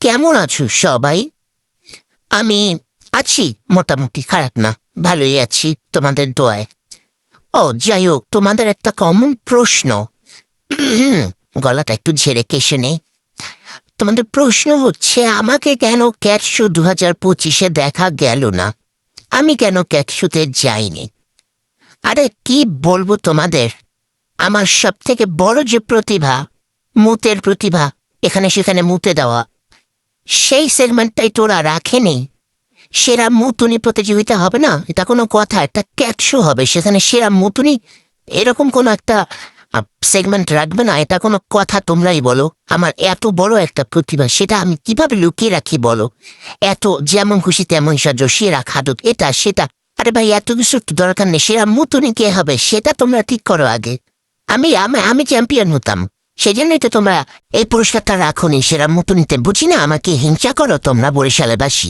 কেমন আছো সবাই? আমি আছি, মোটামুটি খারাপ না, ভালোই আছি তোমাদের দোয়ায়। যাই হোক, তোমাদের একটা কমন প্রশ্ন। গলাটা একটু ঝেড়ে কেশে নেই। তোমাদের প্রশ্ন হচ্ছে, আমাকে কেন ক্যাট শো 2025-এ দেখা গেল না? আমি কেন ক্যাট শোতে যাইনি? আরে কি বলবো তোমাদের, আমার সব থেকে বড় যে প্রতিভা, মুতের প্রতিভা, এখানে সেখানে মুতে দেওয়া, সেই সেগমেন্টটাই তোরা রাখেনি। সেরা মুতুনি প্রতিযোগিতা হবে না, এটা কোনো কথা? একটা ক্যাট শো হবে, সেখানে সেরা মুতুনি এরকম কোনো একটা সেগমেন্ট রাখবে না? এটা কোনো কথা? তোমরাই বলো। আমার এত বড় একটা প্রতিভা, সেটা আমি কিভাবে লুকিয়ে রাখি বলো? এত যেমন খুশি তেমন সাজো, সেরা খাদক, এটা সেটা। আরে ভাই, এত কিছু তো দরকার নেই। সেরা মুতুনি কে হবে সেটা তোমরা ঠিক করো আগে। আমি আমি আমি চ্যাম্পিয়ন হতাম, সেই জন্যই তো তোমরা এই পুরস্কারটা রাখোনি সেরা মুতুনিতে। বুঝি না, আমাকে হিংসা করো তোমরা বরিশালে বাসি।